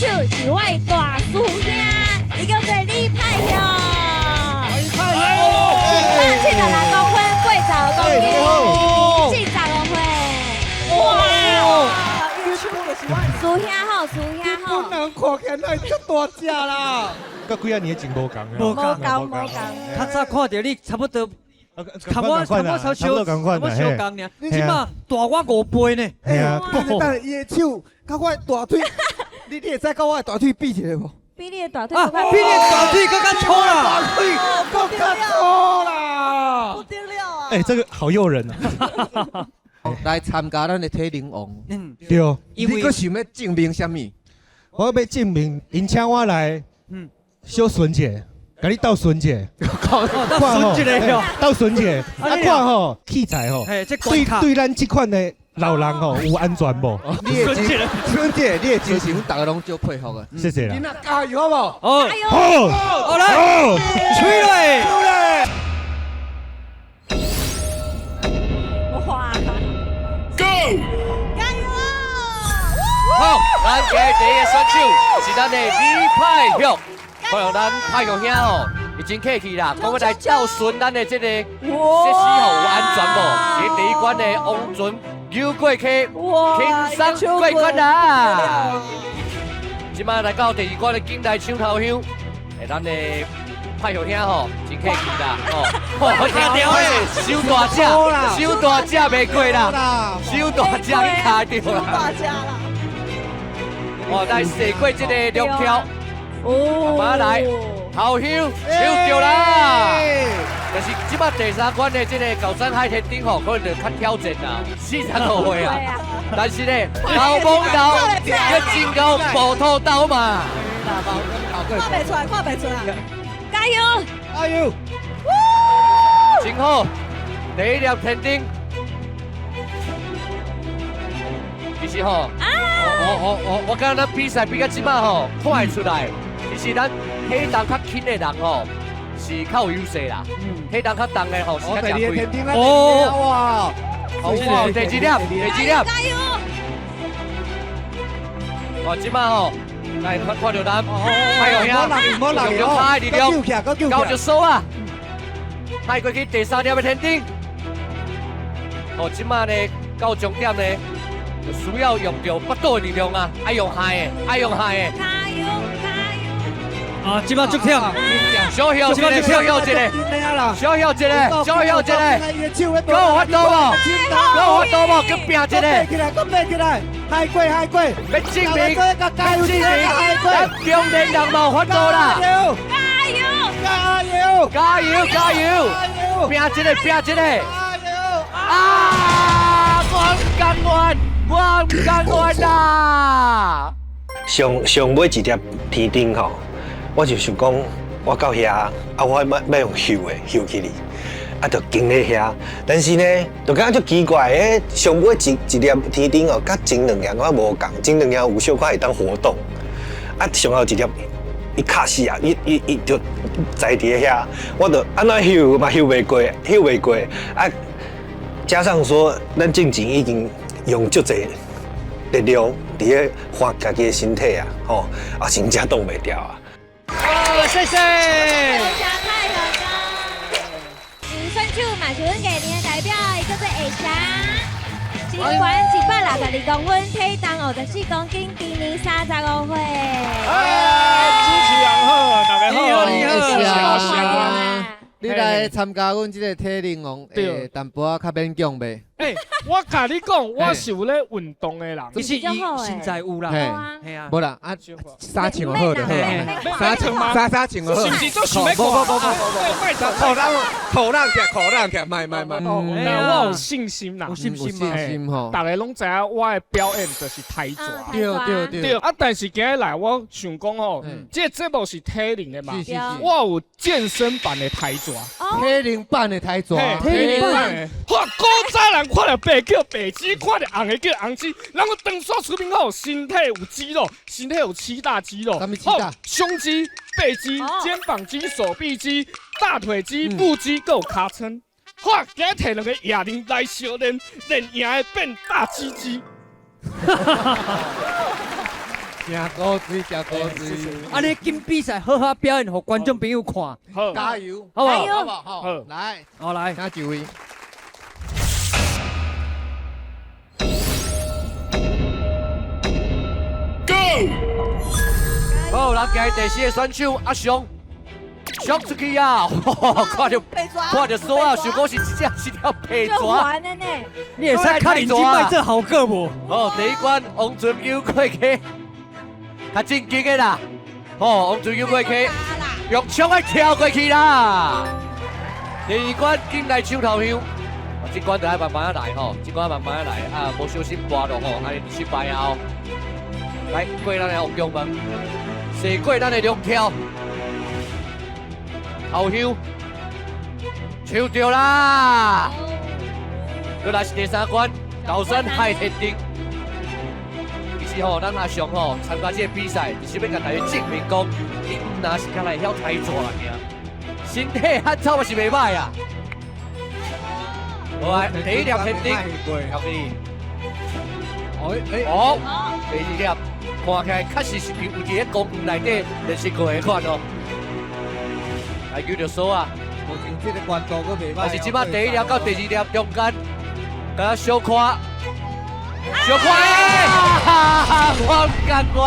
手是我的大叔兄，伊叫做李派雄。176公分，80公斤，40公分。哇！叔兄好，叔兄好。不能看起来就大只啦。甲几啊年前无共啊。无共。较早看到你差不多。差不多共款啦，差不多共款啦，嘿。你即马大我5倍呢。系啊。但伊的手甲我大腿，你会使甲我的大腿比一下无？比你的大腿啊，比你的大腿更加粗啦。大腿更加粗啦。不得了啊！哎，这个好诱人啊。来参加咱的体能王。对。你佫想要证明什么？我要证明，因请我来，小孙姐。甲你斗孙姐，到孙姐嘞哟，斗孙姐，啊看吼器材吼，对咱这款的老人吼有安全无？孙姐，你的精神大家拢足佩服啊！谢谢啦。你那加油好不好？好，好来，吹嘞！哇 ，Go！ 加油！好，咱今日第一个选手是咱的李派雄。欢迎咱派雄兄吼，已经客气啦，讲要来孝顺咱的这个设施吼有安全无？伫第一关的王准游过去，轻松过关啦。即摆来到第二关的景台抢头香，咱的派雄兄吼真客气啦，好听到诶，收大只，收大只袂过啦，收大只去卡着啦。大只啦。哦，来射过这个两条。慢慢来，头香抢着啦！但是即摆第三关的这个高山海天顶吼，可能就较挑战啦，45岁啊。但是呢，老猛斗要真够步兔斗嘛。看袂出来，看袂出来。加油！加油！真好，第一粒天顶。其实吼，我感觉咱比赛比较即摆吼，看会出来。其实咱体重较轻的人吼，是较有优势啦。体重较重的吼是较吃亏。哇！好，第几粒？加油！哦，即摆吼，来看到咱派雄兄，用他的力量，交着手啊！派过去第三粒的天顶。哦，即摆呢到终点呢，需要用到腹肚的力量啊，爱用海的，爱用海的。加油！啊，即摆足忝，小晓一个，小晓一个，小晓一个，小晓一个，够有法度无？够有法度无？去拼一个，搁爬起来，海过，要证明，咱中年人无法度啦！加油！拼一个！啊！我唔甘愿啦！上尾一粒天顶吼。我就想讲，我到遐啊，我要用休起哩，啊，就经咧遐。但是呢，就感觉足奇怪，上尾一粒天顶哦，甲前两样我无共，前两样有小可会当活动，啊，上后一粒伊卡死啊，伊就在伫遐，我就安怎休嘛休袂过，啊，加上说咱之前已经用足侪力量伫咧发家己的身体啊，吼，啊，真正挡袂掉啊。好，谢谢。太阳哥，选手嘛是阮艺年的代表，伊叫做艾霞，身高162公分，体重54公斤，今年35岁。主持人好，大家好，你好，谢谢。你来参加阮这个体能王，淡薄仔较勉强呗。我甲你讲，我是有咧运动的人。其实伊现在有啦，系啊，无啦，啊，衫穿好就好啊，衫穿好。是不是做想要看？口浪起，卖。我有信心啦，有信心吼。大家拢知影我的表演就是抬抓。对。啊，但是今日来我想讲吼，这节目是体能的嘛，我有健身版的抬抓。体能版的抬抓，体能版的。哇，古早人看到白叫白鸡，看到红的叫红鸡，然后长刷出名后，身体有肌肉，身体有7大肌肉，什么7大？胸肌、背肌、肩膀肌、手臂肌、大腿肌、腹肌，还有尻撑。哇，今日摕2个哑铃来小练，练赢的变大鸡鸡。吃高水，吃高水。安尼金比赛好好表演，给观众朋友看，好，加油，好不好？加油好不好？好，好来，好来，请几位。好，咱今日第4个选手阿翔，上出去啊！看到锁啊，想讲是一条皮就蛇。完了呢。你会使看人金麦这好个无？哦，第一关王俊优过去，较正经的啦。哦，王俊优过去，用枪来跳过去啦。第二关进来手头香，这关就要慢慢来吼，这关慢慢来啊，无小心滑落吼，安尼失败后，来过咱的王强门，射过咱的龙跳，后香，抽到啦。再来是第3关，高山海天顶。其实吼，咱阿翔吼参加这个比赛，就是要甲大家证明讲，伊毋那是敢来晓抬蛇尔，身体汉草嘛是袂歹啊。好啊，第1粒天顶，交给你。哦，第2粒，看起来确实是有伫个公园内底练习过的款哦。来叫着锁啊！目前这个关度佫袂歹。但是即摆第1粒到第2粒中间，甲小看，小看，我唔甘愿，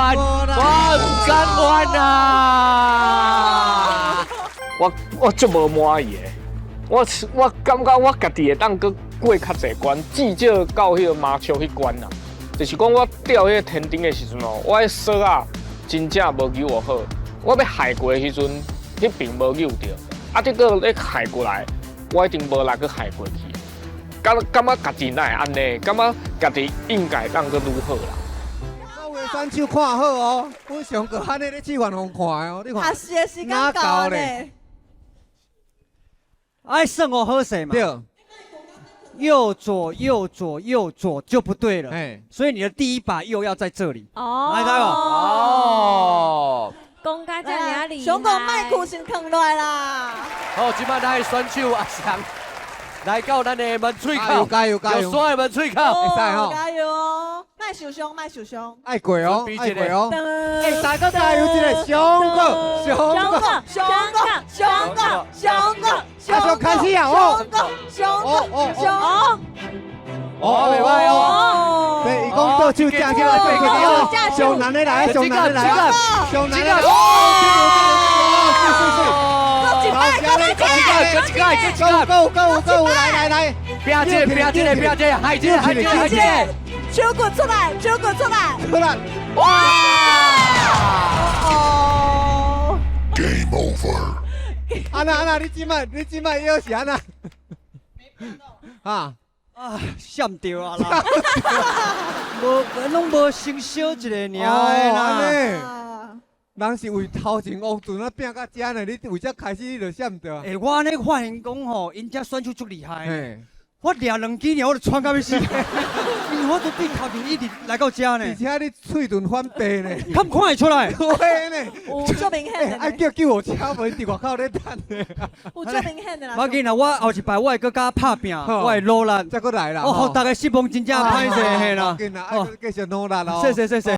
我唔甘愿啊！我足无满意的，我感觉我家己会当搁过较济关，至少到迄个麻雀迄关啦。就是讲我钓迄个天顶的时阵哦，我迄锁啊真正无救我好，我要海过的时阵，迄边无救着，啊，结果咧海过来，我一定无力去海过去。感觉家己哪会安尼？感觉家己应该当搁愈好啦。各位选手看好哦，阮上过安尼咧试玩互看的哦，你看。学习的时间到咧。爱胜我喝水嘛？对。右左右左右左就不对了，哎，所以你的第1把右要在这里。哦，来来吧。哦，公家这样厉害。熊狗麦苦先扛落来啦。好，即摆咱的选手阿翔来到咱的门喙口，加油加油！有锁的门喙口，会使吼。加油哦！卖受伤，卖受伤。爱过哦，爱过哦。哎，大家加油！一个熊哥，熊哥，熊哥，熊哥，熊哥，就开始啊！哦，熊哥，熊。哦，袂歹哦。对，伊讲倒手正起来，正起来哦。上难的来，上难的来，上难的来。够，来，拼这个，海这，手骨出来，哇！哦 Game over。安娜，你即摆又是安娜？啊，闪掉啊啦！拢无先小一个尔啦。人是为头前王俊啊拼到遮呢，你为则开始你就闪掉。诶，我安尼发现讲吼，因遮选手足厉害。嘿，我掠2支尔，我就喘到要死。因为我都对头前一直来到遮呢。而且你喙唇反白呢，看不看得出来？对呢，有足明显的。爱叫救护车无伫外口咧等呢。有足明显的啦。我紧啦，我后一摆我会搁加拍拼，我会努力。再过来啦。我互大家失望真正歹势嘿啦。紧啦，爱继续努力咯。谢谢。